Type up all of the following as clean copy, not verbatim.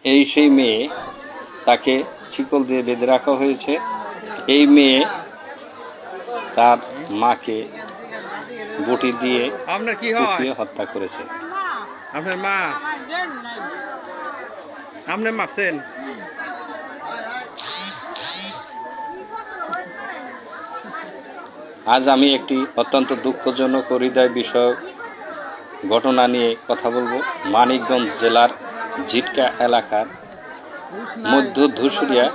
এই সেই মেয়ে, তাকে শিকল দিয়ে বেঁধে রাখা হয়েছে। এই মেয়ে তার মাকে বটি দিয়ে কুপিয়ে হত্যা করেছে। আপনার মা আপনি মারছেন? আজ আমি একটি অত্যন্ত দুঃখজনক ও হৃদয় বিষয়ক ঘটনা নিয়ে কথা বলবো। মানিকগঞ্জ জেলার জিটকা এলাকার মধ্য ধূসুরিয়া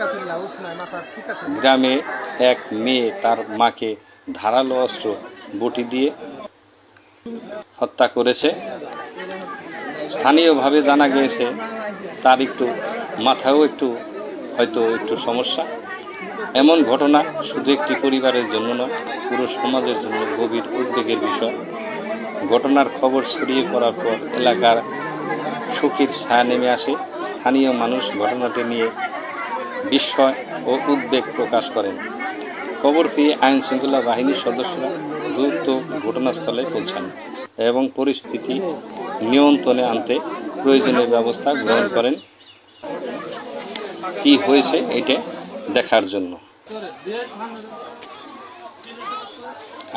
গ্রামে এক মেয়ে তার মাকে ধারালো অস্ত্র বটি দিয়ে হত্যা করেছে। স্থানীয়ভাবে জানা গিয়েছে তার মাথায়ও হয়তো একটু সমস্যা। এমন ঘটনা শুধু একটি পরিবারের জন্য নয়, পুরো সমাজের জন্য গভীর উদ্বেগের বিষয়। ঘটনার খবর ছড়িয়ে পড়ার পর এলাকার শোকের ছায়া নেমে আসে। স্থানীয় মানুষ ঘটনাটি নিয়ে বিস্ময় ও উদ্বেগ প্রকাশ করেন। খবর পেয়ে আইন শৃঙ্খলা বাহিনীর সদস্যরা দ্রুত ঘটনাস্থলে পৌঁছান এবং পরিস্থিতি নিয়ন্ত্রণে আনতে প্রয়োজনীয় ব্যবস্থা গ্রহণ করেন কি হয়েছে এটা দেখার জন্য।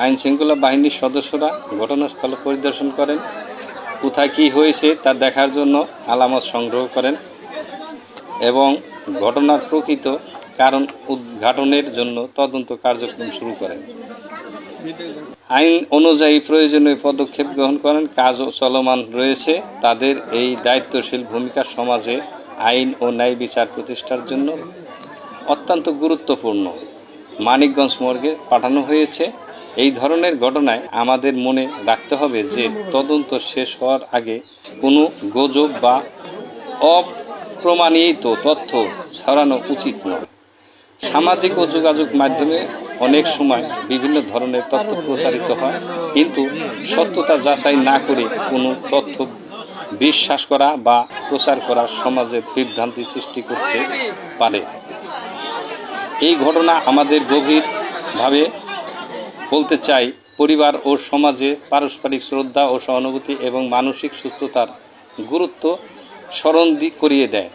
আইন শৃঙ্খলা বাহিনীর সদস্যরা ঘটনাস্থল পরিদর্শন করেন, কোথায় কি হয়েছে তা দেখার জন্য আলামত সংগ্রহ করেন এবং ঘটনার প্রকৃত কারণ উদ্ঘাটনের জন্য তদন্ত কার্যক্রম শুরু করেন। আইন অনুযায়ী প্রয়োজনীয় পদক্ষেপ গ্রহণ করেন। কাজও চলমান রয়েছে। তাদের এই দায়িত্বশীল ভূমিকা সমাজে আইন ও ন্যায় বিচার প্রতিষ্ঠার জন্য অত্যন্ত গুরুত্বপূর্ণ। মানিকগঞ্জ মর্গে পাঠানো হয়েছে। এই ধরনের ঘটনায় আমাদের মনে রাখতে হবে যে তদন্ত শেষ হওয়ার আগে কোনো গুজব বা অপ্রমাণিত তথ্য ছড়ানো উচিত নয়। সামাজিক ও যোগাযোগ মাধ্যমে অনেক সময় বিভিন্ন ধরনের তথ্য প্রচারিত হয়, কিন্তু সত্যতা যাচাই না করে কোনো তথ্য বিশ্বাস করা বা প্রচার করা সমাজে বিভ্রান্তি সৃষ্টি করতে পারে। এই ঘটনা আমাদের গভীরভাবে বলতে চাই, পরিবার ও সমাজে পারস্পরিক শ্রদ্ধা ও সহানুভূতি এবং মানসিক সুস্থতার গুরুত্ব স্মরণ করিয়ে দেয়।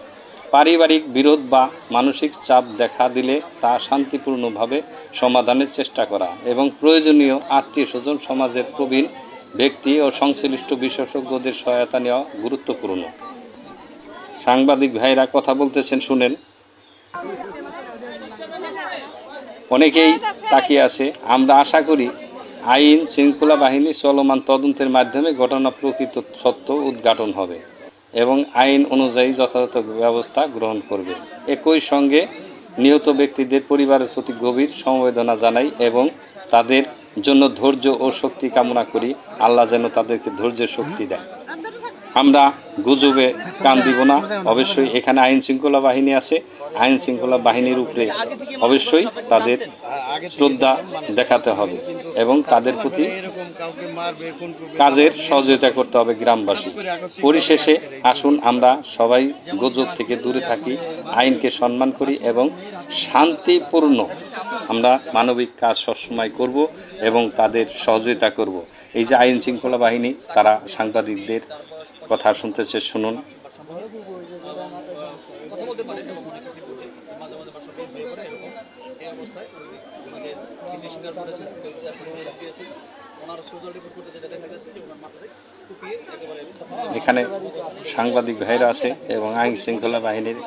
পারিবারিক বিরোধ বা মানসিক চাপ দেখা দিলে তা শান্তিপূর্ণভাবে সমাধানের চেষ্টা করা এবং প্রয়োজনীয় আত্মীয় স্বজন, সমাজের প্রবীণ ব্যক্তি ও সংশ্লিষ্ট বিশেষজ্ঞদের সহায়তা নেওয়া গুরুত্বপূর্ণ। সাংবাদিক ভাইরা কথা বলতেছেন, শুনেন। অনেকেই তাকিয়ে আছে। আমরা আশা করি আইন শৃঙ্খলা বাহিনী চলমান তদন্তের মাধ্যমে ঘটনা প্রকৃত সত্য উদ্ঘাটন হবে এবং আইন অনুযায়ী যথাযথ ব্যবস্থা গ্রহণ করবে। একই সঙ্গে নিহত ব্যক্তিদের পরিবারের প্রতি গভীর সমবেদনা জানাই এবং তাদের জন্য ধৈর্য ও শক্তি কামনা করি। আল্লাহ যেন তাদেরকে ধৈর্যের শক্তি দেয়। আমরা গুজবে কান দিব না। অবশ্যই এখানে আইন শৃঙ্খলা বাহিনী আছে। আইন শৃঙ্খলা বাহিনীর উপরে অবশ্যই তাদের শ্রদ্ধা দেখাতে হবে এবং তাদের প্রতি কাজের সহযোগিতা করতে হবে গ্রামবাসী। পরিশেষে আসুন আমরা সবাই গুজব থেকে দূরে থাকি, আইনকে সম্মান করি এবং শান্তিপূর্ণ আমরা মানবিক কাজ সবসময় করব এবং তাদের সহযোগিতা করব। এই যে আইন শৃঙ্খলা বাহিনী, তারা সাংবাদিকদের কথা শুনতেছে, শুনুন। এখানে সাংবাদিক ভাইরা আছে এবং আইন শৃঙ্খলা বাহিনীর